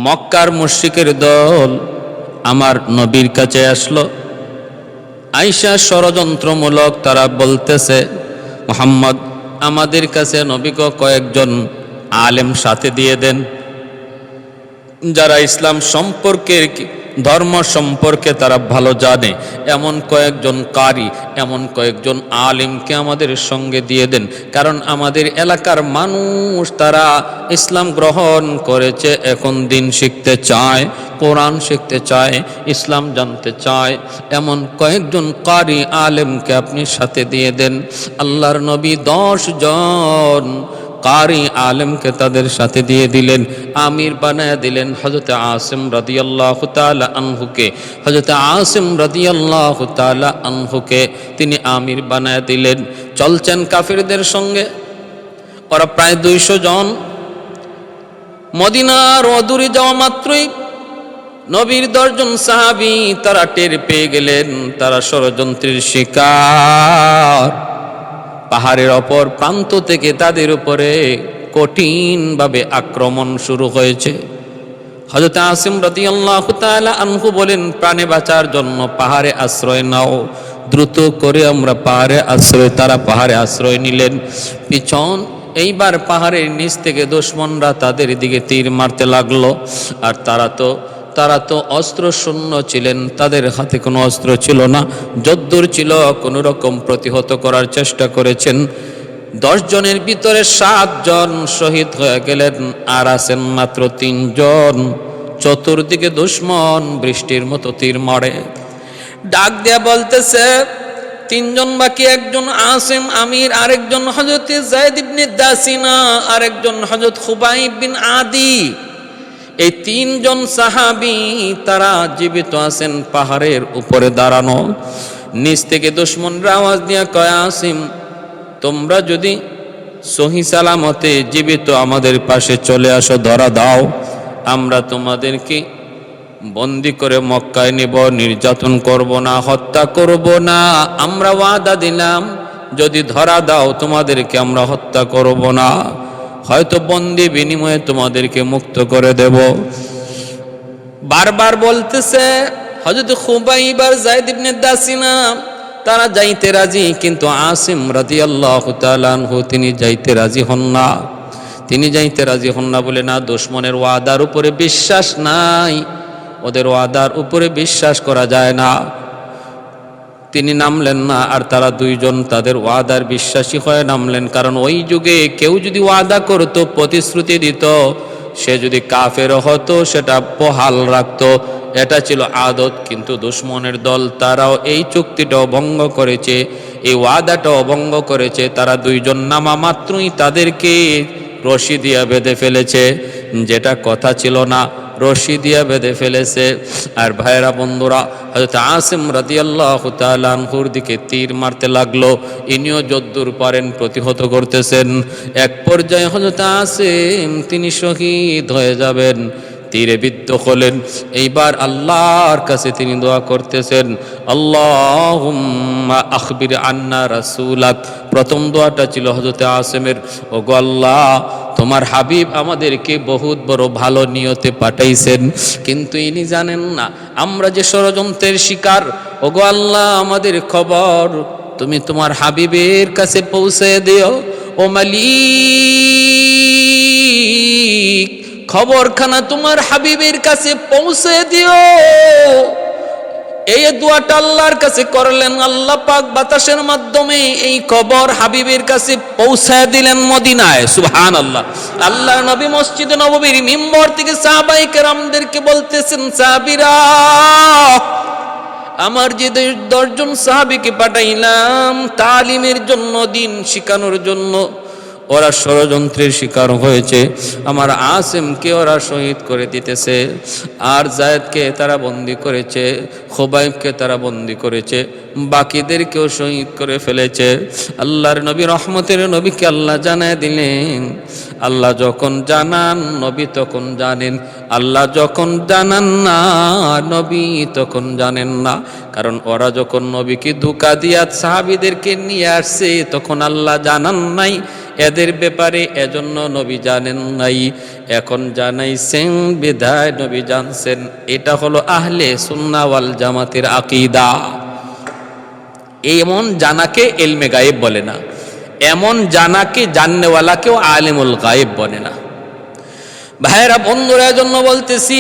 মক্কার মুশরিকের দল আমার নবীর কাছে আসলো, আইসা ষড়যন্ত্রমূলক তারা বলতেছে, মুহাম্মদ আমাদের কাছে নবীকে কয়েকজন আলেম সাথে দিয়ে দেন, যারা ইসলাম সম্পর্কে ধর্ম সম্পর্কে তারা ভালো জানে, এমন কয়েকজন কারি, এমন কয়েকজন আলিমকে আমাদের সঙ্গে দিয়ে দেন। কারণ আমাদের এলাকার মানুষ তারা ইসলাম গ্রহণ করেছে, এখন দিন শিখতে চায়, কোরআন শিখতে চায়, ইসলাম জানতে চায়, এমন কয়েকজন কারি আলেমকে আপনি সাথে দিয়ে দেন। আল্লাহর নবী 10 জন কারি আলেমকে তাদের সাথে দিয়ে দিলেন, আমির বানায় দিলেন হযরত আসিম রাদিয়াল্লাহু তাআলা আনহুকে। হযরত আসিম রাদিয়াল্লাহু তাআলা আনহুকে তিনি আমির বানায় দিলেন। চলছেন কাফিরদের সঙ্গে, ওরা প্রায় 200 জন। মদিনার অদূরে যাওয়া মাত্রই নবীর 10 জন সাহাবী তারা টের পেয়ে গেলেন তারা ষড়যন্ত্রের শিকার। পাহাড়ের অপর প্রান্ত থেকে তাদের উপরে কঠিনভাবে আক্রমণ শুরু হয়েছে। হযরত আসিম রাদিয়াল্লাহু তাআলা আনহু বলেন, প্রাণে বাঁচার জন্য পাহাড়ে আশ্রয় নাও, দ্রুত করে আমরা পাহাড়ে আশ্রয়। তারা পাহাড়ে আশ্রয় নিলেন। পিছন এইবার পাহাড়ের নিচ থেকে দুশমনরা তাদের দিকে তীর মারতে লাগলো। আর তারা তো অস্ত্র শূন্য ছিলেন, তাদের হাতে কোনো অস্ত্র ছিল না, যদ্দূর ছিল কোনো রকম প্রতিহত করার চেষ্টা করেছেন। 10 জনের ভিতরে 7 জন শহীদ হয়ে গেলেন, আর আছেন মাত্র 3 জন। চতুর্দিকে দুশমন বৃষ্টির মতো তীর মারে। ডাক দেয়া বলতেছে, 3 জন বাকি, একজন আসিম আমির, আরেকজন হযরত যায়েদ ইবনে দাসিনা, আরেকজন হযরত খুবাইব বিন আদি। এই 3 জন সাহাবী তারা জীবিত আছেন, পাহাড়ের উপরে দাঁড়ানো। নিচ থেকে দুশমনরা আওয়াজ দিয়া কয়, আসিম তোমরা যদি সহি সালামতে জীবিত আমাদের পাশে চলে আসো, ধরা দাও, আমরা তোমাদেরকে বন্দি করে মক্কায় নিব, নির্যাতন করব না, হত্যা করব না। আমরা ওয়াদা দিলাম যদি ধরা দাও তোমাদেরকে আমরা হত্যা করব না, হয়তো বন্দি বিনিময়ে তোমাদেরকে মুক্ত করে দেব। বারবার বলতেছে। হযরত খুবাইব আর যায়েদ ইবনে দাসিনা তারা যাইতে রাজি, কিন্তু আসিম রাদিয়াল্লাহু তাআলা আনহু তিনি যাইতে রাজি হন না। তিনি যাইতে রাজি হন না বলে, না, দুশমনের ওয়াদার উপরে বিশ্বাস নাই, ওদের ওয়াদার উপরে বিশ্বাস করা যায় না। তিনি নামলেন না। আর তারা 2 জন তাদের ওয়াদার বিশ্বাসী হয়ে নামলেন। কারণ ওই যুগে কেউ যদি ওয়াদা করতো, প্রতিশ্রুতি দিত, সে যদি কাফের হতো সেটা বহাল রাখতো, এটা ছিল আদত। কিন্তু দুশমনের দল তারাও এই চুক্তিটাও ভঙ্গ করেছে, এই ওয়াদাটাও ভঙ্গ করেছে। তারা 2 জন নামা মাত্রই তাদেরকে রশি দিয়া বেঁধে ফেলেছে, যেটা কথা ছিল না, রশি দিয়া বেঁধে ফেলেছে। আর ভাইরা বন্ধুরা, হযরত আসিম রাদিয়াল্লাহু তাআলা আনহুর দিকে তীর মারতে লাগলো। ইনিও যদ্দূর পারেন প্রতিহত করতেছেন। এক পর্যায়ে হযরত আসিম তিনি শহীদ হয়ে যাবেন, তীরে বিদ্ধ হলেন। এইবার আল্লাহর কাছে তিনি দোয়া করতেছেন, আল্লাহুম্মা আখবির আন্না রাসূলাক। প্রথম দোয়াটা ছিল হযরত আসিমের, ওগো আল্লাহ তোমার হাবিব আমাদেরকে বহুত বড় ভালো নিয়তে পাঠাইছেন, কিন্তু ইনি জানেন না আমরা যে ষড়যন্ত্রের শিকার। ওগো আল্লাহ আমাদের খবর তুমি তোমার হাবিবের কাছে পৌঁছে দিও। ও মালিক, খবরখানা তোমার হাবিবের কাছে পৌঁছে দিও। এই দোয়াটা আল্লাহর কাছে করলেন। আল্লাহ পাক বাতাসের মাধ্যমে এই খবর হাবিবের কাছে পৌঁছায় দিলেন মদিনায়। সুবহানাল্লাহ। আল্লাহর নবী মসজিদে নববীর মিম্বর থেকে সাহাবায়ে কেরামদেরকে বলতেছেন, সাহাবীরা, আমার যে 10 জন সাহাবীকে পাঠাইলাম তালিমের জন্য, দিন শিখানোর জন্য, ওরা ষড়যন্ত্রের শিকার হয়েছে। আমার আসিমকে ওরা শহীদ করে দিতেছে, আর যায়েদকে তারা বন্দি করেছে, খুবাইবকে তারা বন্দি করেছে, বাকিদেরকেও শহীদ করে ফেলেছে। আল্লাহর নবী, রহমতের নবীকে আল্লাহ জানায় দিলেন। আল্লাহ যখন জানান নবী তখন জানেন, আল্লাহ যখন জানান না নবী তখন জানেন না। কারণ ওরা যখন নবীকে ধোঁকা দিয়া সাহাবীদেরকে নিয়ে আসছে তখন আল্লাহ জানান নাই, এদের ব্যাপারে এজন্য নবী জানেন নাই, এখন জানাইছেন বিধায় নবী জানছেন। এটা হলো আহলে সুন্নাহ ওয়াল জামাতের আকীদা। এমন জানাকে ইলমে গায়েব বলে না, এমন জানাকে জাননেওয়ালাকেও আলিমুল গায়েব বলে না। ভাইয়েরা বন্ধুরা, এজন্য বলতেছি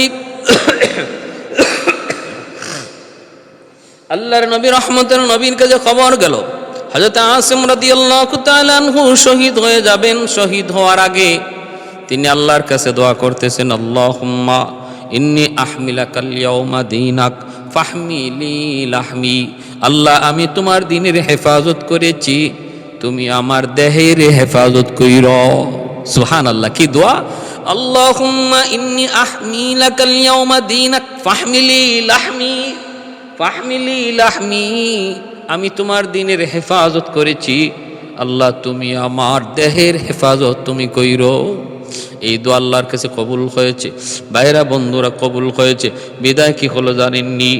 আল্লাহর নবী রহমতের নবীর কাছে খবর গেল হযরত আসিম রাদিয়াল্লাহু তাআলা আনহু শহীদ হয়ে যাবেন। শহীদ হওয়ার আগে তিনি আল্লাহর কাছে দোয়া করতেছেন, আল্লাহুম্মা ইন্নী আহমিলাকাল ইয়াউমা দীনাক ফাহমিলি লাহমি। আল্লাহ, আমি তোমার দ্বীনের হেফাজত করেছি, তুমি আমার দেহের হেফাজত কইরো। সুবহানাল্লাহ, কি দোয়া! আল্লাহুম্মা ইন্নী আহমিলাকাল ইয়াউমা দীনাক ফাহমিলি লাহমি ফাহমিলি লাহমি। আমি তোমার দ্বীনের হেফাজত করেছি, আল্লাহ তুমি আমার দেহের হেফাজত তুমি কইরো। এই দোয়া আল্লাহর কাছে কবুল হয়েছে। ভাইরা বন্ধুরা, কবুল হয়েছে। বিদায় কি হলো জানেননি?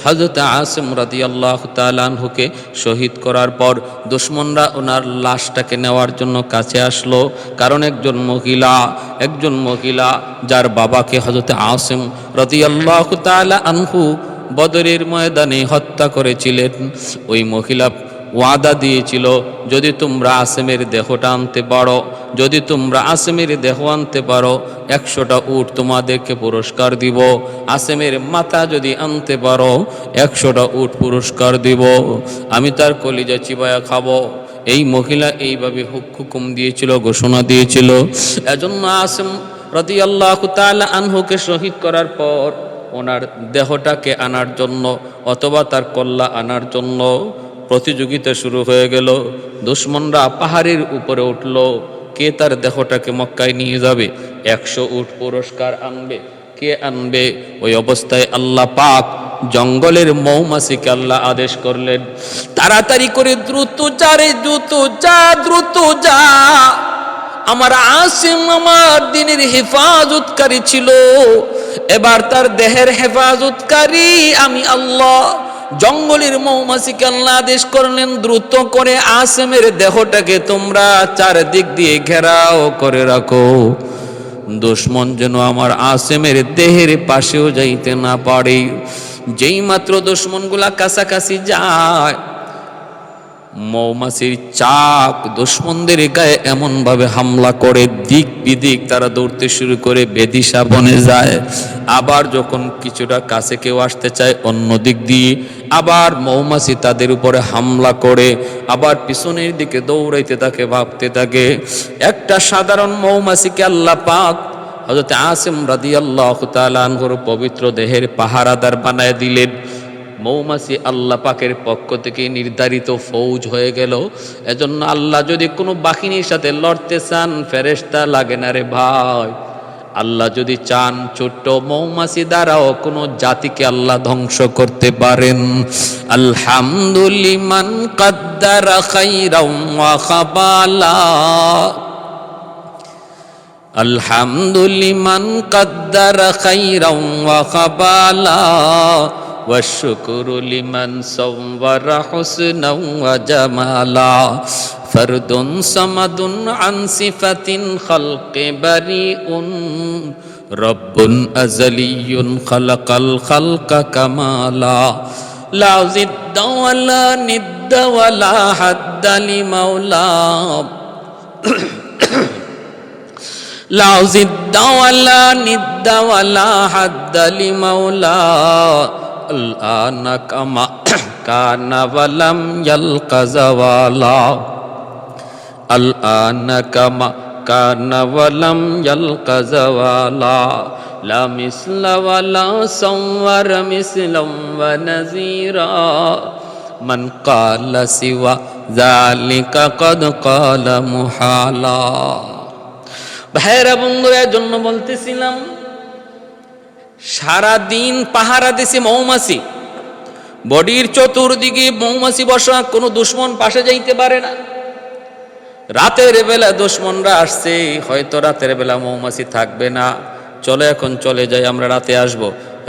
হযরত আসিম রাদিয়াল্লাহু তাআলা আনহুকে শহীদ করার পর দুশমনরা ওনার লাশটাকে নেওয়ার জন্য কাছে আসলো। কারণ একজন মহিলা যার বাবাকে হযরত আসিম রাদিয়াল্লাহু তাআলা আনহু বদরের ময়দানে হত্যা করেছিলেন, ওই মহিলা ওয়াদা দিয়েছিল, যদি তোমরা আসিমের দেহটা আনতে পারো, যদি তোমরা আসিমের দেহ আনতে পারো 100টা উট তোমাদেরকে পুরস্কার দিব। আসিমের মাথা যদি আনতে পারো 100টা উট পুরস্কার দিব। আমি তার কলিজা চিবায়া খাবো। এই মহিলা এইভাবে হুকুম দিয়েছিল, ঘোষণা দিয়েছিল। এজন্য আসিম রাদিয়াল্লাহু তাআলা আনহুকে শহীদ করার পর ওনার দেহটাকে আনার জন্য অথবা তার কল্লা আনার জন্য প্রতিযোগিতা শুরু হয়ে গেল। দুশমনরা পাহাড়ের উপরে উঠল, কে তার দেহটাকে মক্কায় নিয়ে যাবে, 100 উট পুরস্কার আনবে, কে আনবে? ওই অবস্থায় আল্লাহ পাক জঙ্গলের মৌমাছিকে আল্লাহ আদেশ করলেন, তাড়াতাড়ি করে দ্রুত যা রে, দ্রুত যা। আমার আসিম আমার দ্বীনের হেফাজতকারী ছিল, এবার তার দেহের হেফাজতকারী আমি আল্লাহ। জঙ্গলের মৌমাছিকে আল্লাহ আদেশ করলেন, দ্রুত করে আসিমের দেহটাকে তোমরা চারদিক দিয়ে ঘেরাও করে রাখো, দুশমন যেন আমার আসিমের দেহের পাশেও যাইতে না পারে। যেই মাত্র দুশমনগুলা কাছাকাছি যায়, মৌমাছির চাক দুশমনদের গায়ে এমন ভাবে হামলা করে, দিক বিদিক তারা দৌড়তে শুরু করে, বেদিশা বনে যায়। আবার যখন কিছুটা কাছে কেউ আসতে চায় অন্য দিক দিয়ে আবার মৌমাছি তাদের উপরে হামলা করে, আবার পিছনের দিকে দৌড়াইতে থাকে, ভাবতে থাকে। একটা সাধারণ মৌমাছিকে আল্লাহ পাক হযরত আসিম রাদিয়াল্লাহু তাআলা আনহুর পবিত্র দেহের পাহারাদার বানায় দিলেন। মৌমাছি আল্লাহ পাকের পক্ষ থেকে নির্ধারিত ফৌজ হয়ে গেল। এজন্য আল্লাহ যদি কোনো বাহিনীর সাথে লড়তে চান, ফেরেশতা লাগে না রে ভাই। আল্লাহ যদি চান, ছোট্ট মৌমাছি দ্বারাও কোনো জাতিকে আল্লাহ ধ্বংস করতে পারেন। আলহামদুলিমান কাদ্দারা খাইরাম ওয়া খাবালা, আলহামদুলিমান কাদ্দারা খাইরাম ওয়া খাবালা, والشكر لمن صور حسنا وجمالا, فرد صمد عن صفة الخلق بريء, رب أزلي خلق الخلق كمالا, لا ضد ولا ند ولا حد لمولى, لا ضد ولا ند ولا حد لمولى, الآن كما كان ولم يلق زوالا, الآن كما كان ولم يلق زوالا, لا مثل ولا صور مثلا ونذيرا, من قال سوى ذلك قد قال محالا. ভাইরা বন্ধুরা, জন্য বলতেছিলাম সারা দিন পাহারা দিছে মৌমাছি, বডির চতুর্দিকে মৌমাছি বসা, কোনো দুশমন পাশে যাইতে পারে না। রাতের বেলা দুশমনরা আসছে, হয়তো রাতের বেলা মৌমাছি থাকবে না, চলে এখন চলে যাই, আমরা রাতে আসব।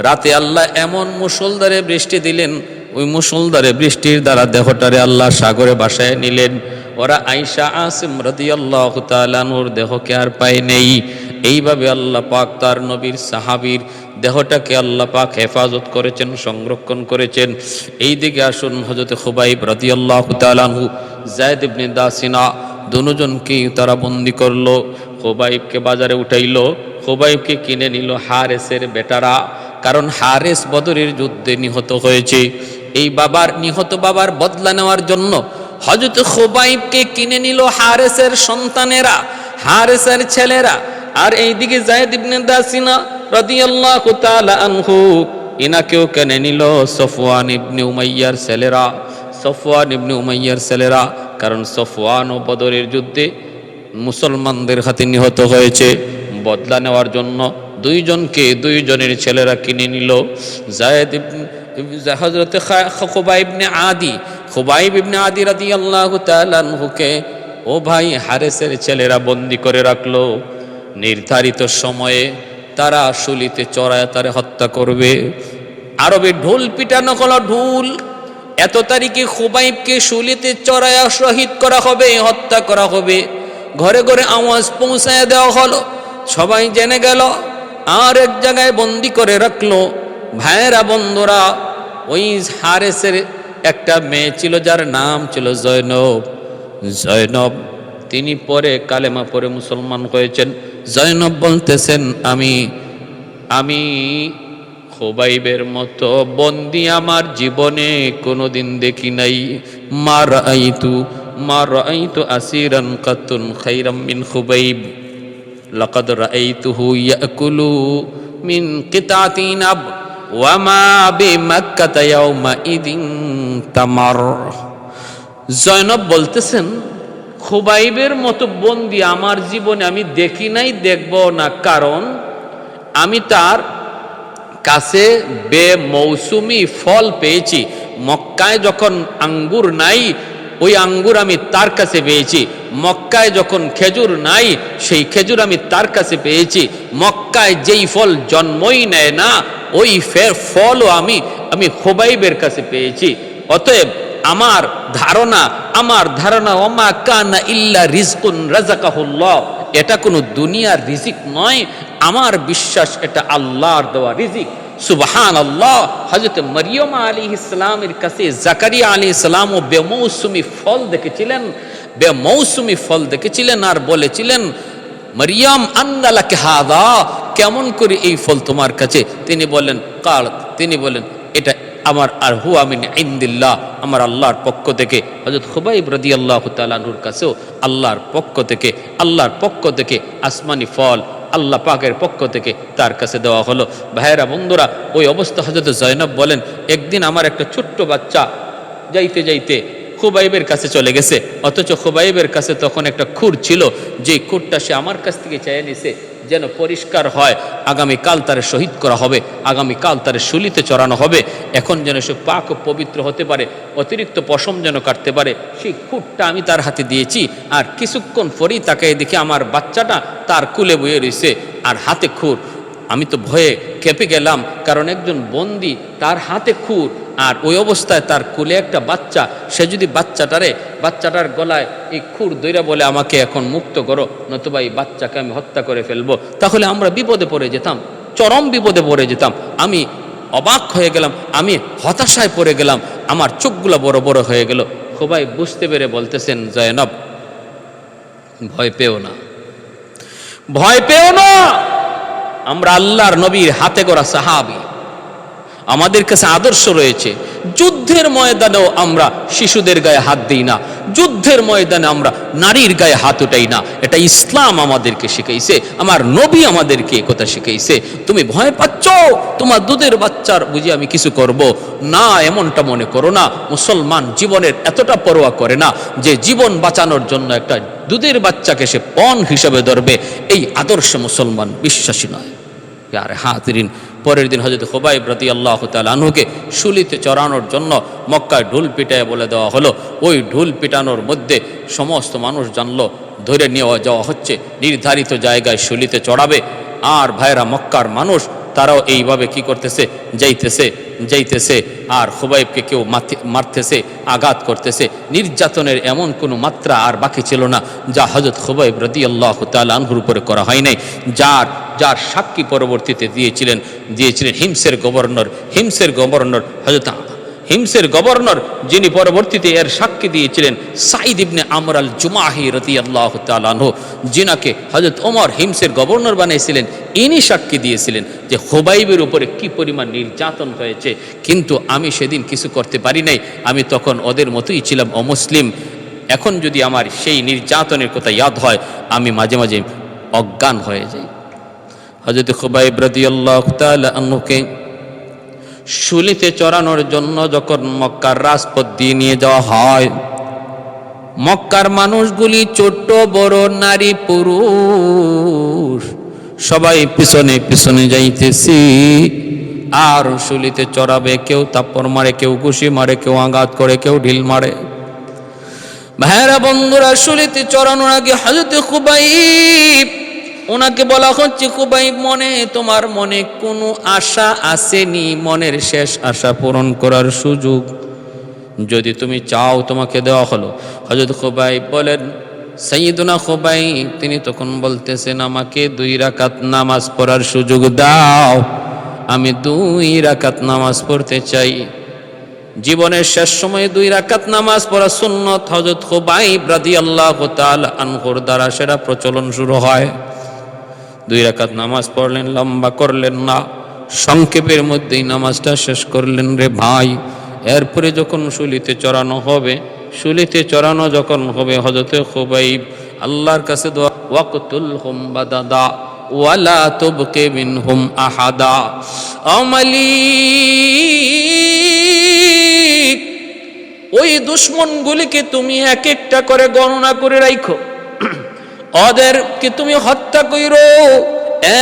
রাতে আল্লাহ এমন মুষলধারে বৃষ্টি দিলেন, ওই মুষলধারে বৃষ্টির দ্বারা দেহটারে আল্লাহ সাগরে ভাসায় নিলেন। ওরা আয়েশা আসিম রাদিয়াল্লাহু তাআলা আনহুর দেহকে আর পায় নেই। এইভাবে আল্লাহ পাক তার নবীর সাহাবীর দেহটাকে আল্লাহ পাক হেফাজত করেছেন, সংরক্ষণ করেছেন। এই দিকে আসুন, হযরত খুবাইব রাদিয়াল্লাহু তাআলা আনহু, যায়েদ ইবনে দাসিনা দুজনকেই তারা বন্দি করলো। খুবাইবকে বাজারে উঠাইলো, খুবাইবকে কিনে নিল হারেসের বেটারা, কারণ হারেস বদরের যুদ্ধে নিহত হয়েছে। এই বাবার নিহত বাবার বদলা নেওয়ার জন্য হযরত খুবাইবকে কিনে নিল হারেসের সন্তানেরা, হারেসের ছেলেরা। আর এইদিকে যায়েদ ইবনে দাসিনা রাদিয়াল্লাহু তাআলা আনহু, ইনাকেও কিনে নিল সফওয়ান ইবনে উমাইয়ার ছেলেরা, সফওয়ান ইবনে উমাইয়ার ছেলেরা। কারণ সফওয়ানও বদরের যুদ্ধে মুসলমানদের হাতে নিহত হয়েছে। বদলা নেওয়ার জন্য দুইজনের ছেলেরা কিনে নিল। যায়েদ হযরত খুবাইব ইবনে আদি রাদিয়াল্লাহু তাআলা আনহুকে ও ভাই হারেসের ছেলেরা বন্দি করে রাখলো। নির্ধারিত সময়ে তারা শুলিতে চড়ায় তারে হত্যা করবে। আরবে ঢোল পিটানো হলো, ঢোল। এত তারিখে খুবাইবকে শুলিতে চড়ায়া শহীদ করা হবে, হত্যা করা হবে। ঘরে ঘরে আওয়াজ পৌঁছায় দেওয়া হলো, সবাই জেনে গেল। আর এক জায়গায় বন্দি করে রাখলো। ভাইয়েরা, বন্ধুরা, ওই হারেসের একটা মেয়ে ছিল যার নাম ছিল জয়নব। তিনি পরে কালেমা পরে মুসলমান হয়েছেন। জয়নব বলতেছেন, আমি খুবাইবের মতো বন্দি আমার জীবনে কোনোদিন দেখি নাই। মা রাআইতু আসিরান কাতুন খাইরাম মিন খুবাইব, লাকাদ রাআইতুহু ইয়াকুলু মিন কিতাতিন আব ওয়া মা বিমাক্কাতা ইয়াউমা ইদিন তামার। জয়নব বলতেছেন, খুবাইবের মতো বন্দি আমার জীবনে আমি দেখি নাই, দেখব না। কারণ আমি তার কাছে বেমৌসুমি ফল পেয়েছি। মক্কায় যখন আঙ্গুর নাই, ওই আঙ্গুর আমি তার কাছে পেয়েছি। মক্কায় যখন খেজুর নাই, সেই খেজুর আমি তার কাছে পেয়েছি। মক্কায় যেই ফল জন্মই নেয় না, ওই ফলও আমি খুবাইবের কাছে পেয়েছি। অতএব আমার ধারণা ওমা কানা ইল্লা রিজকুন রাযাকাহুল্লাহ, এটা কোনো দুনিয়ার রিজিক নয়। আমার বিশ্বাস এটা আল্লাহর দেওয়া রিজিক। সুবহানাল্লাহ। হযরত মরিয়ম আলাইহিস সালামের কাছে জাকারিয়া আলাইহিস সালামও বেমৌসুমি ফল দেখেছিলেন আর বলেছিলেন, মরিয়ম আন্না লাকি হাযা, কেমন করে এই ফল তোমার কাছে? তিনি বলেন এটা আমার আর হুয়া মিন ইনদিল্লাহ, আমার আল্লাহর পক্ষ থেকে। হযরত খুবাইব রাদিয়াল্লাহু তাআলা আনহুর কাছেও আল্লাহর পক্ষ থেকে আসমানি ফল আল্লাহ পাকের পক্ষ থেকে তার কাছে দেওয়া হলো। ভাইয়েরা, বন্ধুরা, ওই অবস্থা হযরত জয়নব বলেন, একদিন আমার একটা ছোট্ট বাচ্চা যাইতে যাইতে খুবাইবের কাছে চলে গেছে। অথচ খুবাইবের কাছে তখন একটা খুর ছিল, যে খুরটা সে আমার কাছ থেকে চেয়ে নিছে যেন পরিষ্কার হয়। আগামীকাল তারে শহীদ করা হবে, আগামীকাল তারে শুলিতে চড়ানো হবে। এখন যেন সে পাক ও পবিত্র হতে পারে, অতিরিক্ত পশম যেন কাটতে পারে। সেই খুরটা আমি তার হাতে দিয়েছি। আর কিছুক্ষণ পরেই তাকে দেখে আমার বাচ্চাটা তার কুলে বয়ে রয়েছে আর হাতে খুর। আমি তো ভয়ে কেঁপে গেলাম, কারণ একজন বন্দি, তার হাতে খুর, আর ওই অবস্থায় তার কুলে একটা বাচ্চা। সে যদি বাচ্চাটার গলায় এই খুর দইরা বলে আমাকে এখন মুক্ত করো, নতুবা এই বাচ্চাকে আমি হত্যা করে ফেলবো, তাহলে আমরা বিপদে পড়ে যেতাম, চরম বিপদে পড়ে যেতাম। আমি অবাক হয়ে গেলাম, আমি হতাশায় পড়ে গেলাম, আমার চোখগুলো বড় বড় হয়ে গেল। খুবাই বুঝতে পেরে বলতেছেন, জয়নব, ভয় পেও না, আমরা আল্লাহর নবীর হাতে গড়া সাহাবী, আমাদের কাছে আদর্শ রয়েছে। যুদ্ধের ময়দানেও আমরা শিশুদের গায়ে হাত দিই না, যুদ্ধের ময়দানে আমরা নারীর গায়ে হাত উঠাই না। এটা ইসলাম আমাদেরকে শিখাইছে, আমার নবী আমাদেরকে কথা শিখাইছে। তুমি ভয় পাচ্ছ তোমার দুধের বাচ্চার বুঝি আমি কিছু করব না, এমনটা মনে করো না। মুসলমান জীবনের এতটা পরোয়া করে না যে জীবন বাঁচানোর জন্য একটা দুধের বাচ্চাকে সে পণ হিসেবে ধরবে। এই আদর্শ মুসলমান বিশ্বাসী নয়। আর হাজিরিন, পরের দিন হযরত খুবাইব রাদিয়াল্লাহু তাআলা আনহুকে শুলিতে চড়ানোর জন্য মক্কায় ঢোল পিটায় বলে দেওয়া হলো। ওই ঢোল পিটানোর মধ্যে সমস্ত মানুষ জানলো ধরে নিয়ে যাওয়া হচ্ছে, নির্ধারিত জায়গায় শুলিতে চড়াবে। আর ভাইরা, মক্কার মানুষ তারাও এইভাবে কি করতেছে, যাইতেছে আর খুবাইবকে কেউ মারতেছে, আঘাত করতেছে, নির্যাতনের এমন কোনো মাত্রা আর বাকি ছিল না যা হযরত খুবাইব রাদিয়াল্লাহু তাআলা আনহুর উপরে করা হয় নাই, যার যার সাক্ষী পরবর্তীতে দিয়েছিলেন হিমসের গভর্নর হযরত হিমসের গভর্নর, যিনি পরবর্তীতে এর সাক্ষী দিয়েছিলেন সাঈদ ইবনে আমর আল জুমাহি রাদিয়াল্লাহু তাআলা আনহু, যিনাকে হযরত ওমর হিমসের গভর্নর বানিয়েছিলেন। ইনি সাক্ষী দিয়েছিলেন যে খুবাইবের উপরে কি পরিমাণ নির্যাতন হয়েছে, কিন্তু আমি সেদিন কিছু করতে পারি নাই, আমি তখন ওদের মতোই ছিলাম, অমুসলিম। এখন যদি আমার সেই নির্যাতনের কথা ইয়াদ হয়, আমি মাঝে মাঝে অজ্ঞান হয়ে যাই। হযরত খুবাইব রাদিয়াল্লাহু তাআলা আনহুকে শুলিতে চড়ানোর জন্য যখন মক্কার রাজপথ দিয়ে নিয়ে যাওয়া হয়, মক্কার মানুষগুলি ছোট বড় নারী পুরুষ সবাই পিছনে পিছনে যাইতেছি। আর শুলিতে চড়াবে, কেউ থাপ্পড় মারে, কেউ ঘুষি মারে, কেউ আঘাত করে, কেউ ঢিল মারে। ভাইরা বন্ধুরা, শুলিতে চড়ানোর আগে হযরত খুবাইব, ওনাকে বলা হচ্ছে, খুবাইব তোমার মনে কোনো আশা আসেনি, মনের শেষ আশা পূরণ করার সুযোগ যদি তুমি চাও তোমাকে দেওয়া হলো। হযরত খুবাইব বলেন, সাইয়্যিদুনা খুবাইব, তিনি তখন বলতেছেন, আমাকে 2 রাকাত নামাজ পড়ার সুযোগ দাও, আমি 2 রাকাত নামাজ পড়তে চাই। জীবনের শেষ সময়ে 2 রাকাত নামাজ পড়া সুন্নত হযরত খুবাইব রাদিয়াল্লাহু তাআলা আনহুর দ্বারা সেটা প্রচলন শুরু হয়। 2 রাকাত নামাজ পড়লেন, লম্বা করলেন না, সংক্ষেপের মধ্যেই নামাজটা শেষ করলেন রে ভাই। এরপরে যখন শুলিতে চড়ানো হবে, যখন হবে, হযরত খুবাইব আল্লাহর কাছে দোয়া, ওয়াকতুলহুম বাদাদা ওয়ালা তুবকি মিনহুম আহাদা। মালিক, ওই দুশমনগুলিকে তুমি এক একটা করে গণনা করে রাখো, ওদেরকে তুমি হত্যা কইরো,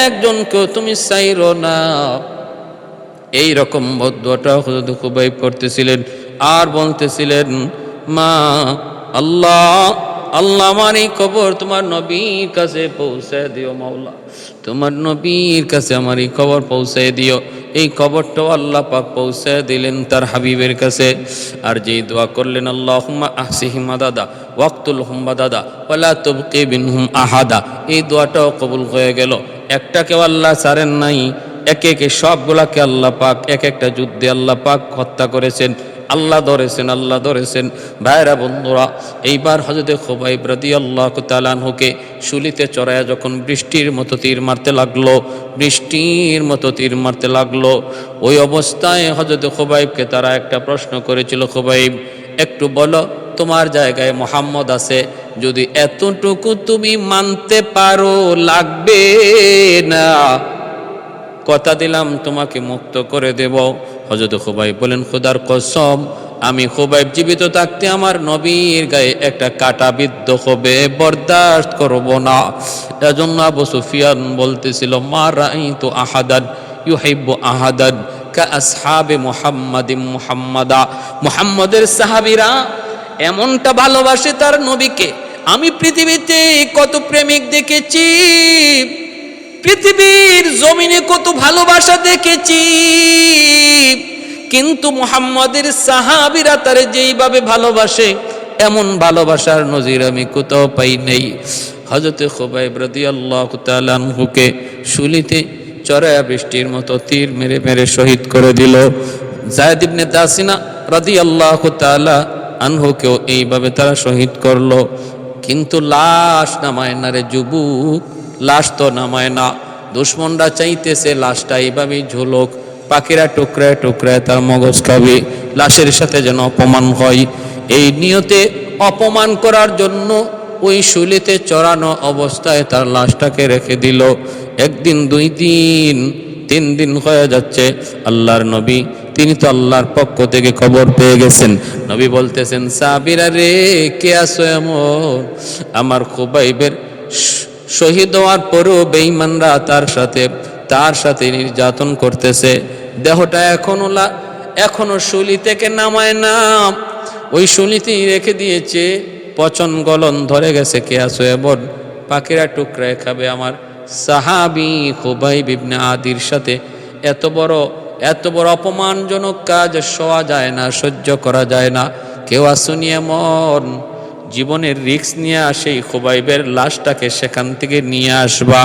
একজনকেও তুমি চাইরো না। এই রকম বদদোয়াটা হযরত খুবাইব করতেছিলেন আর বলতেছিলেন, মা আল্লাহ, আমার এই খবর তোমার নবীর কাছে পৌঁছে দিও, মাওলা তোমার নবীর কাছে আমার এই খবর পৌঁছে দিও। এই খবরটাও আল্লাহ পাক পৌঁছে দিলেন তার হাবিবের কাছে। আর যেই দোয়া করলেন, আল্লাহুম্মা আহসিহিম আদাদা ওয়াকতুলহুম বাদাদা ওয়ালা তুবকি মিনহুম আহাদা, এই দোয়াটাও কবুল হয়ে গেল। একটাকেও আল্লাহ ছাড়েন নাই, একে একে সবগুলাকে আল্লাহ পাক এক একটা যুদ্ধে আল্লাহ পাক হত্যা করেছেন, আল্লাহ ধরেছেন। ভাইরা বন্ধুরা, এইবার হযরত খুবাইব রাদিয়াল্লাহু তাআলা আনহুকে শুলিতে চড়ায়া যখন বৃষ্টির মতো তীর মারতে লাগলো, ওই অবস্থায় হযরত খুবাইবকে তারা একটা প্রশ্ন করেছিল, খুবাইব একটু বলো, তোমার জায়গায় মুহাম্মদ আছে, যদি এতটুকু তুমি মানতে পারো লাগবে না, কথা দিলাম তোমাকে মুক্ত করে দেব। হযরত খুবাইব বলেন, খোদার কসম, আমি খুবাইব জীবিত থাকতে আমার নবীর গায়ে একটা কাঁটা বিদ্ধ হবে, বরদাস্ত করব না। এজন্য আবু সুফিয়ান বলতেছিল, মা রাআইতু আহাদান ইউহিব্বু আহাদান কা আসহাবে মুহাম্মাদা, মুহাম্মদের সাহাবীরা এমনটা ভালোবাসে তার নবীকে। আমি পৃথিবীতে কত প্রেমিক দেখেছি, পৃথিবীর জমিনে কত ভালোবাসা দেখেছি, কিন্তু মুহাম্মদের সাহাবীরা তারে যেইভাবে ভালোবাসে, এমন ভালোবাসার নজির আমি কোথাও পাই নাই। হযরত খুবাইব রাদিয়াল্লাহু তাআলা আনহুকে শুলিতে চড়ায়া বৃষ্টির মতো তীর মেরে মেরে শহীদ করে দিল। যায়েদ ইবনে দাসিনা রাদিয়াল্লাহু তাআলা আনহুকেও এইভাবে তারা শহীদ করলো। কিন্তু লাশ নামায় না রে যুবক, লাশ তো নামায় না। দুশমনরা চাইতেছে লাশটা এইভাবেই ঝুলুক, পাখিরা টুকরায় টুকরায় তার মগজ খাবে, লাশের সাথে যেন অপমান হয়। এই নিয়তে অপমান করার জন্য ওই শুলিতে চড়ানো অবস্থায় তার লাশটাকে রেখে দিল। 1 দিন 2 দিন 3 দিন হয়ে যাচ্ছে। আল্লাহর নবী, তিনি তো আল্লাহর পক্ষ থেকে খবর পেয়ে গেছেন। নবী বলতেছেন, সাহাবীরা রে, কে আছো এমন? আমার খুবাইবের শহীদ হওয়ার পরও বেঈমানরা তার সাথে নির্যাতন করতেছে। দেহটা এখনো শুলি থেকে নামায় না, ওই শুলিতেই রেখে দিয়েছে, পচন গলন ধরে গেছে। কে আছো এমন? পাখিরা টুকরায় খাবে। আমার সাহাবী খুবাইব ইবনে আদির সাথে এত বড় অপমানজনক কাজ সওয়া যায় না, সহ্য করা যায় না। কেউ আসুনি এমন জীবনের রিস্ক নিয়ে সেই খুবাইবের লাশটাকে সেখান থেকে নিয়ে আসবা,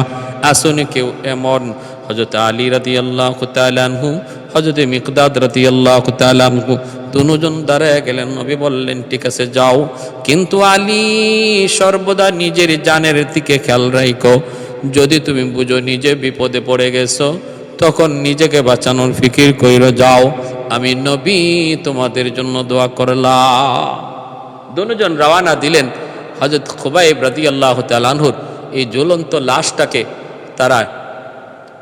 আসুনি কেউ এমন। হযরত আলী রাদিয়াল্লাহু তাআলা আনহু, হযরত মিকদাদ রাদিয়াল্লাহু তাআলা আনহু দুজন দাঁড়ায় গেলেন। নবী বললেন, ঠিক আছে যাও, কিন্তু আলী সর্বদা নিজের জানের দিকে খেয়াল রাখো। যদি তুমি বুঝো নিজে বিপদে পড়ে গেছো, তখন নিজেকে বাঁচানোর ফিকির কইরো। যাও, আমি নবী তোমাদের জন্য দোয়া করলাম। দুজন রওয়ানা দিলেন। হযরত খুবাইব রাদিয়াল্লাহু তাআলা আনহুর এই জ্বলন্ত লাশটাকে তারা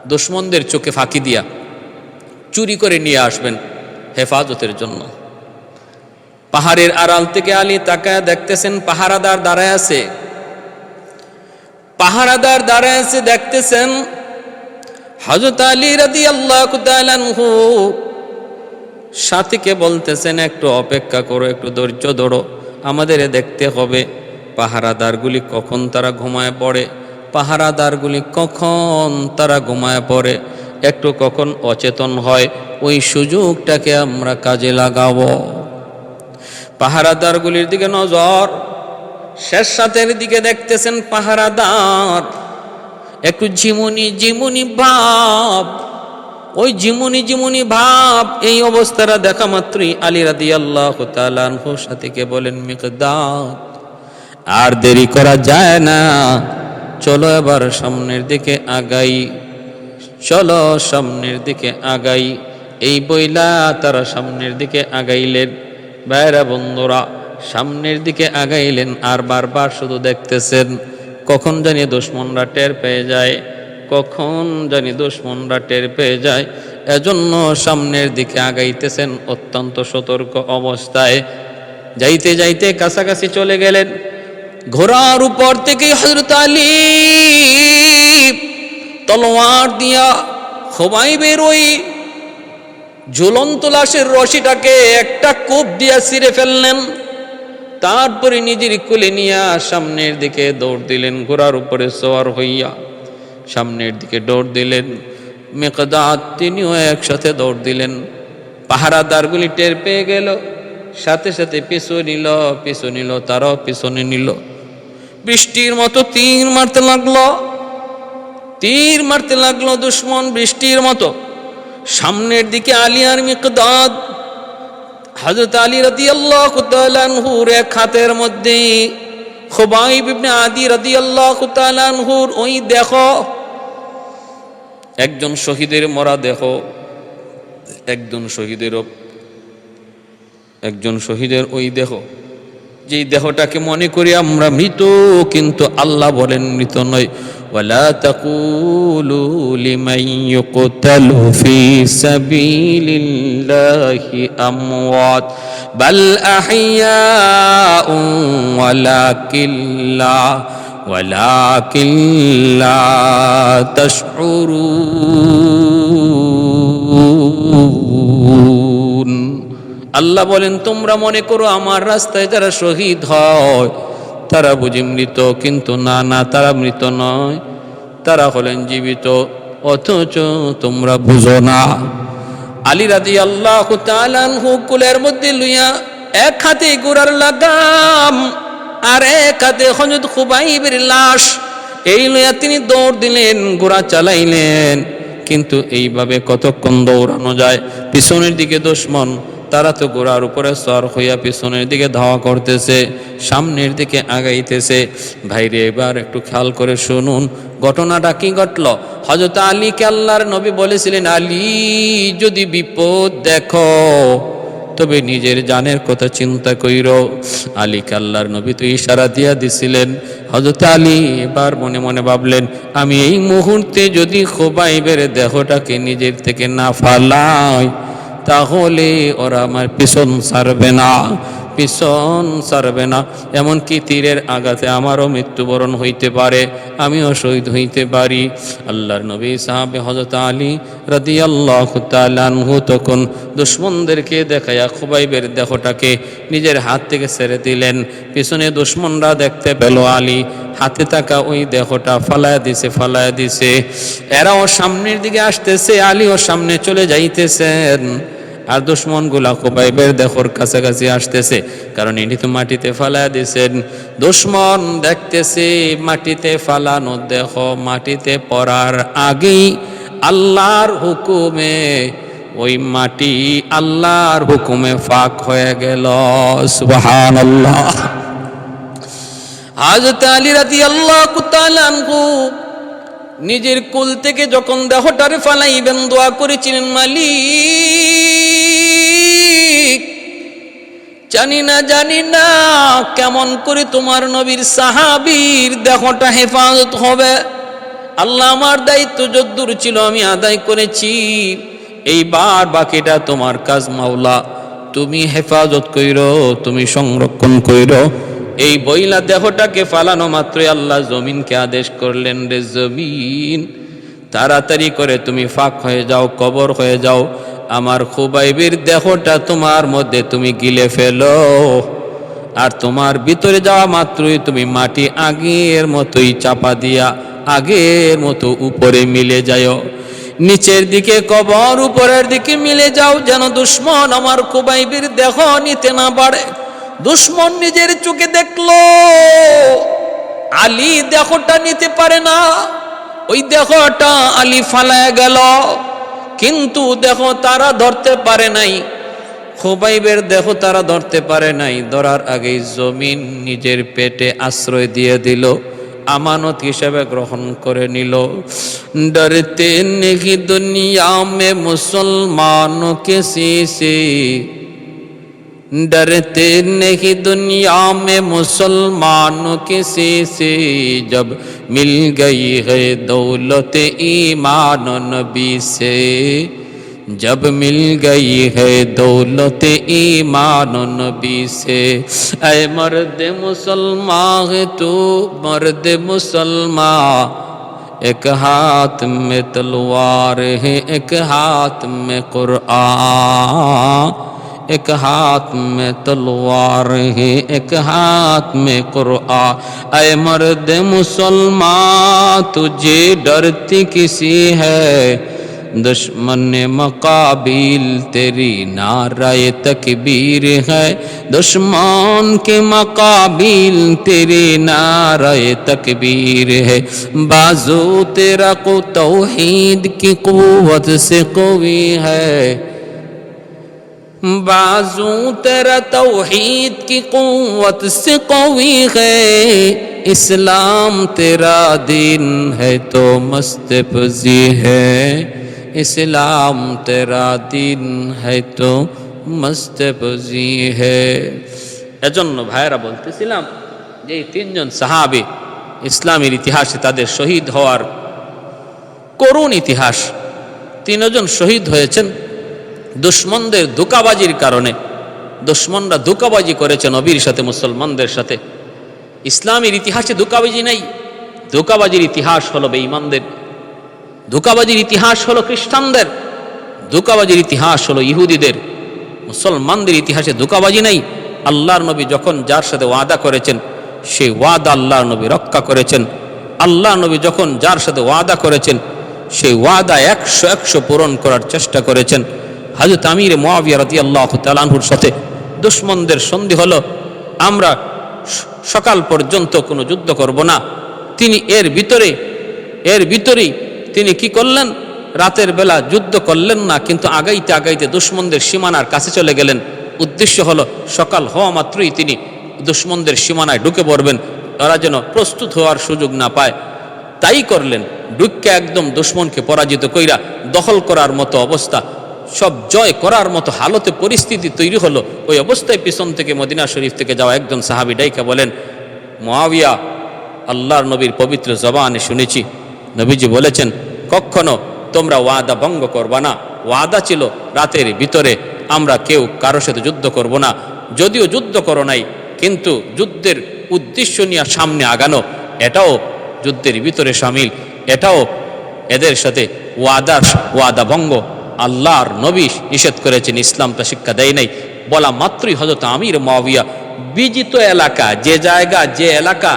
দুশমনদের চোখে ফাঁকি দিয়া চুরি করে নিয়ে আসবেন হেফাজতের জন্য। পাহাড়ের আড়াল থেকে আলী তাকায় দেখতেছেন পাহারাদার দাঁড়ায় আছে। পাহারাদার দাঁড়ায় আছে দেখতেছেন হযরত আলী রাদিয়াল্লাহু তাআলা আনহু সাথীকে বলতেছেন, একটু অপেক্ষা করো, একটু ধৈর্য ধরো, আমাদের দেখতে হবে পাহারাদারগুলি কখন তারা ঘুমায় পড়ে, পাহারাদারগুলি কখন তারা ঘুমায় পড়ে, একটু কখন অচেতন হয়, ওই সুযোগটাকে আমরা কাজে লাগাবো। পাহারাদারগুলির দিকে নজর, শেষ সাথের দিকে দেখতেছেন পাহারাদার একটু ঝিমুনি ঝিমুনি ভাব, ওই ঝিমুনি ঝিমুনি ভাব। এই অবস্থাটা দেখা মাত্রই আলী রাদিয়াল্লাহু তাআলা আনহু সাথীকে বলেন, মিকদাদ, আর দেরি করা যায় না, চলো এবার সামনের দিকে আগাই, চলো সামনের দিকে আগাই। এই বইলা তারা সামনের দিকে আগাইলেন। ভাইরা বন্ধুরা, সামনের দিকে আগাইলেন আর বারবার শুধু দেখতেছেন কখন জানি দুশমনরা টের পেয়ে যায়, কখন জানি দুশমনরা টের পেয়ে যায়। এজন্য সামনের দিকে আগাইতেছেন অত্যন্ত সতর্ক অবস্থায়। যাইতে যাইতে কাছাকাছি চলে গেলেন। ঘোড়ার উপর থেকে হযরত আলী তলোয়ার দিয়া খুবাইবের ওই ঝুলন্ত লাশের রশিটাকে একটা কোপ দিয়া ছিঁড়ে ফেললেন। তারপরে নিজের কোলে নিয়ে সামনের দিকে দৌড় দিলেন। ঘোড়ার উপরে সওয়ার হইয়া সামনের দিকে দৌড় দিলেন। মিকদাদ তিনিও একসাথে দৌড় দিলেন। পাহারাদারগুলি টের পেয়ে গেল, সাথে সাথে পিছু নিল, তারাও পিছনে নিল। বৃষ্টির মতো তীর মারতে লাগলো দুশমন, বৃষ্টির মতো। সামনের দিকে আলী আর মিকদাদ। হযরত আলী রাদিয়াল্লাহু তাআলা আনহুর এক হাতের মধ্যে খুবাইব ইবনে আদি রাদিয়াল্লাহু তাআলা আনহুর ওই দেখো একজন শহীদের মরা দেখো, একজন শহীদের ওই দেখো, যেই দেহটাকে মনে করি আমরা মৃত, কিন্তু আল্লাহ বলেন মৃত নয়। ওয়ালা তাকুলু লিমান ইউকতালু ফি সাবিলিল্লাহি আমওয়াত বাল আহইয়াউ ওয়ালাকিন লা তাশউরুন। আল্লাহ বলেন, তোমরা মনে করো আমার রাস্তায় যারা শহীদ হয় তারা বুঝি মৃত, কিন্তু না, তারা মৃত নয়, তারা হলেন জীবিত, অথচ তোমরা বুঝো না। আলী রাদিয়াল্লাহু তাআলা আনহু কুলের মধ্যে লইয়া এক হাতে ঘোড়ার লাগাম আর এক হাতে হযরত খুবাইবের লাশ, এই লইয়া তিনি দৌড় দিলেন, ঘোড়া চালাইলেন। কিন্তু এইভাবে কতক্ষণ দৌড়ানো যায়? পিছনের দিকে দুশমন, তারা তো ঘোড়ার উপরে সওয়ার হইয়া পিছনের দিকে ধাওয়া করতেছে, সামনের দিকে আগাইতেছে। ভাইরে, এবার একটু খেয়াল করে শুনুন ঘটনাটা কি ঘটল। হযরত আলীকে আল্লাহর নবী বলেছিলেন, আলী যদি বিপদ দেখো তবে নিজের জানের কথা চিন্তা কইরো। আলীকে আল্লাহর নবী তো ইশারা দিয়া দিছিলেন। হযরত আলী এবার মনে মনে ভাবলেন, আমি এই মুহূর্তে যদি খুবাইবের দেহটাকে নিজের থেকে না ফালাই, তাহলে ওরা আমার পিছন ছাড়বে না, এমনকি তীরের আঘাতে আমারও মৃত্যুবরণ হইতে পারে, আমিও শহীদ হইতে পারি। আল্লাহর নবী সাহাবে হযরত আলী রাদিয়াল্লাহু তাআলা আনহু তখন দুশমনদেরকে দেখাইয়া খুবাইবের দেহটাকে নিজের হাত থেকে ছেড়ে দিলেন। পিছনে দুশমনরা দেখতে পেল আলী হাতে থাকা ওই দেহটা ফালায়া দিছে। এরাও সামনের দিকে আসতেছে, আলীও সামনে চলে যাইতেছেন। আর দুশ্মনগুলা খুবাইবের দেহর কাছাকাছি আসতেছে, কারণ ইনি তো মাটিতে ফালায়া দিয়েছেন। দুশ্মন দেখতেছে মাটিতে ফালানো দেহ মাটিতে পড়ার আগেই আল্লাহর হুকুমে ওই মাটি আল্লাহর হুকুমে ফাঁক হয়ে গেল। সুবহানাল্লাহ। হযরত আলী রাদিয়াল্লাহু তাআলা আনহু নিজের কুল থেকে যখন দেহটারে ফালাইবেন দোয়া করেছিলেন, মালিক জানি না কেমন করে তোমার নবীর সাহাবীর দেহটা হেফাজত হবে। আল্লাহ আমার দায়িত্ব যদ্দূর ছিল আমি আদায় করেছি, এইবার বাকিটা তোমার কাজ মাওলা, তুমি হেফাজত কইরো, তুমি সংরক্ষণ কইরো। এই বইলা দেহটাকে ফালানো মাত্রই আল্লাহ জমিনকে আদেশ করলেন, রে জমিন তাড়াতাড়ি করে তুমি ফাঁক হয়ে যাও, কবর হয়ে যাও, আমার খুবাইবের দেহটা তোমার মধ্যে তুমি গিলে ফেলো। আর তোমার ভিতরে যাওয়া মাত্রই তুমি মাটি আগের মতোই চাপা দিয়া আগের মতো উপরে মিলে যাও, নিচের দিকে কবর উপরের দিকে মিলে যাও, যেন দুশ্মন আমার খুবাইবের দেহ নিতে না পারে। দুশ্মন নিজের চোখে দেখলো আলী দেহটা নিতে পারে না, ওই দেহটা আলী ফালায়া গেল, কিন্তু দেহ তারা ধরতে পারে নাই, খুবাইবের দেহ তারা ধরতে পারে নাই। ধরার আগেই জমিন নিজের পেটে আশ্রয় দিয়ে দিল, আমানত হিসেবে গ্রহণ করে নিল। ডরতে নেহি দুনিয়া মে মুসলমানों किसी से, डरते नहीं दुनिया में मुसलमानों किसी से, जब मिल गई है दौलत ईमान नबी से, जब मिल गई है दौलत ईमान नबी से। ऐ मर्द मुसलमान है तू मर्द मुसलमान, एक हाथ में तलवार है एक हाथ में कुरान, एक हाथ में तलवार है एक हाथ में कुरान। ऐ मर्द मुसलमान तुझे डरती किसी है, दुश्मन मकाबिल तेरी नाराए तकबीर है, दुश्मन के मकाबिल तेरी नाराए तकबीर है। बाजू तेरा को तौहीद की कुव्वत से कवी है, बाजू तेरा तौहीद की कुव्वत से कवी है, इस्लाम तेरा दिन है तो मस्तफजी है, इस्लाम तेरा दिन है तो मस्तफजी है। এজন্য ভাইরা বলতেছিলাম যে এই তিনজন সাহাবী ইসলামের ইতিহাসে তাদের শহীদ হওয়ার করুণ ইতিহাস। তিনজন শহীদ হয়েছেন দুশ্মনদের ধোঁকাবাজির কারণে। দুশ্মনরা ধোঁকাবাজি করেছে নবীর সাথে, মুসলমানদের সাথে। ইসলামের ইতিহাসে ধোঁকাবাজি নেই, ধোঁকাবাজির ইতিহাস হলো বেঈমানদের, ধোঁকাবাজির ইতিহাস হলো খ্রিস্টানদের, ধোঁকাবাজির ইতিহাস হলো ইহুদিদের। মুসলমানদের ইতিহাসে ধোঁকাবাজি নেই। আল্লাহর নবী যখন যার সাথে ওয়াদা করেছেন সেই ওয়াদা আল্লাহর নবী রক্ষা করেছেন। আল্লাহ নবী যখন যার সাথে ওয়াদা করেছেন সেই ওয়াদা 100 পূরণ করার চেষ্টা করেছেন। হযরত আমির মুআবিয়া রাদিয়াল্লাহু তাআলা আনহুর সাথে দুশমনদের সন্ধি হলো, আমরা সকাল পর্যন্ত কোনো যুদ্ধ করব না। তিনি এর ভিতরেই তিনি কি করলেন, রাতের বেলা যুদ্ধ করলেন না, কিন্তু আগাইতে আগাইতে দুশমনদের সীমানার কাছে চলে গেলেন। উদ্দেশ্য হলো সকাল হওয়া মাত্রই তিনি দুশমনদের সীমানায় ঢুকে পড়বেন, তারা যেন প্রস্তুত হওয়ার সুযোগ না পায়। তাই করলেন, ঢুকে একদম দুশমনকে পরাজিত কইরা দখল করার মতো অবস্থা, সব জয় করার মতো হালতে পরিস্থিতি তৈরি হলো। ওই অবস্থায় পিছন থেকে মদিনা শরীফ থেকে যাওয়া একজন সাহাবী ডাইকা বলেন, মুআবিয়া, আল্লাহর নবীর পবিত্র জবানে শুনেছি নবীজি বলেছেন কখনো তোমরা ওয়াদা ভঙ্গ করবা না। ওয়াদা ছিল রাতের ভিতরে আমরা কেউ কারোর সাথে যুদ্ধ করব না। যদিও যুদ্ধ করো নাই, কিন্তু যুদ্ধের উদ্দেশ্য নিয়ে সামনে আগানো এটাও যুদ্ধের ভিতরে শামিল, এটাও এদের সাথে ওয়াদা ভঙ্গ আল্লাহর নবী নিষেধ করেছেন, ইসলাম তা শিক্ষা দেয় নাই। বলা মাত্রই হযরত আমির মুআবিয়া বিজিত এলাকা, যে জায়গা যে এলাকা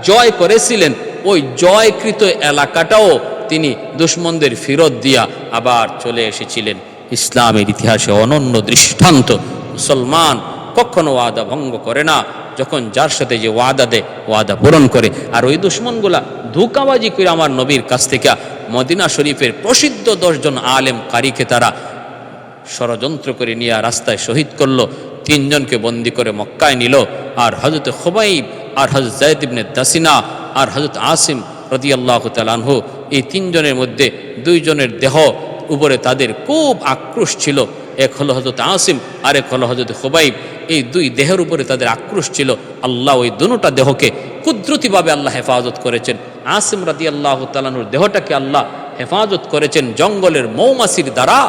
জয় করেছিলেন, ওই জয়কৃত এলাকাটাও তিনি দুশমনদের ফিরত দিয়া আবার চলে এসেছিলেন। ইসলামের ইতিহাসে অনন্য দৃষ্টান্ত। মুসলমান কখনো ওয়াদা ভঙ্গ করে না, যখন যার সাথে যে ওয়াদা দেয় ওয়াদা পূরণ করে। আর ওই দুশ্মনগুলা ধোঁকাবাজি করে আমার নবীর কাছ থেকে মদিনা শরীফের প্রসিদ্ধ 10 জন আলেম কারিকে তারা ষড়যন্ত্র করে নিয়ে রাস্তায় শহীদ করলো। 3 জনকে বন্দি করে মক্কায় নিল। আর হযরত খুবাইব আর হযরত যায়েদ ইবনে দাসিনা আর হযরত আসিম রাদিয়াল্লাহু তাআলা আনহু, এই 3 জনের মধ্যে 2 জনের দেহ উপরে তাদের খুব আক্রোশ ছিল। এক হলো হযরত আসিম আর এক হলো হযরত খুবাইব। এই 2 দেহের উপরে তাদের আক্রোশ ছিল। আল্লাহ ওই দুটোটা দেহকে কুদরতিভাবে আল্লাহ হেফাজত করেছেন। আসিম রাদিয়াল্লাহু তাআলা আনহুর দেহটাকে আল্লাহ হেফাজত করেছেন জঙ্গলের মৌমাছির দ্বারা।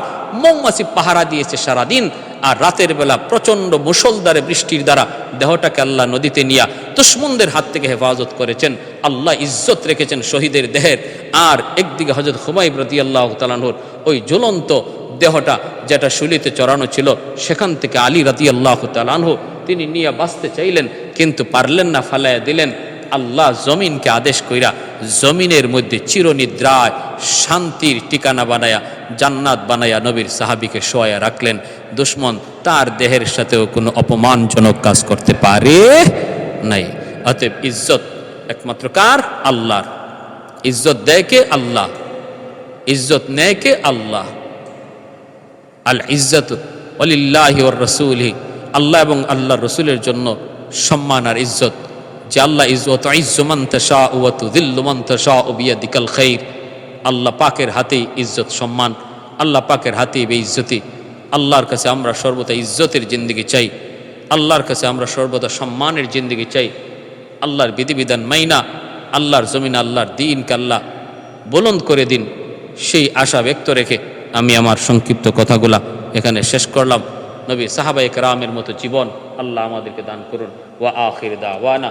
মৌমাছি পাহারা দিয়েছে সারাদিন, আর রাতের বেলা প্রচণ্ড মুষলধারে বৃষ্টির দ্বারা দেহটাকে আল্লাহ নদীতে নিয়ে দুশমনদের হাত থেকে হেফাজত করেছেন। আল্লাহ ইজ্জত রেখেছেন শহীদের দেহের। আর একদিকে হযরত খুবাইব রাদিয়াল্লাহু তাআলা আনহুর ওই জ্বলন্ত দেহটা যেটা শুলিতে চড়ানো ছিল, সেখান থেকে আলী রাদিয়াল্লাহু তাআলা আনহু তিনি নিয়ে বাঁচতে চাইলেন, কিন্তু পারলেন না, ফালাইয়া দিলেন। আল্লাহ জমিনকে আদেশ কইরা জমিনের মধ্যে চিরনিদ্রায় শান্তির ঠিকানা বানায়া জান্নাত বানায়া নবীর সাহাবীকে শোয়া রাখলেন। দুশ্মন তার দেহের সাথেও কোনো অপমানজনক কাজ করতে পারে নাই। অতএব ইজ্জত একমাত্র কার? আল্লাহর। ইজ্জত দেয় কে? আল্লাহ। ইজ্জত নেয় কে? আল্লাহ। আল ইজ্জতু ওয়ালিল্লাহি ওয়ার রাসূলিহি, আল্লাহ এবং আল্লাহর রাসূলের জন্য সম্মান আর ইজ্জত। যে আল্লাহ ইজ্জত ইজ্জু মান তাশাউ ওয়া তুযিল্লু মান তাশাউ বিয়াদিকাল খাইর। আল্লাহ পাকের হাতেই ইজ্জত সম্মান, আল্লাহ পাকের হাতেই বেইজ্জতি। আল্লাহর কাছে আমরা সর্বদা ইজ্জতের জিন্দেগি চাই, আল্লাহর কাছে আমরা সর্বদা সম্মানের জিন্দেগি চাই। আল্লাহর বিধিবিধান মাইনা আল্লাহর জমিন আল্লাহর দ্বীনকে আল্লাহ বুলন্দ করে দিন, সেই আশা ব্যক্ত রেখে আমি আমার সংক্ষিপ্ত কথাগুলা এখানে শেষ করলাম। নবী সাহাবায়ে কেরামের মতো জীবন আল্লাহ আমাদেরকে দান করুন। ওয়া আখির দাওয়ানা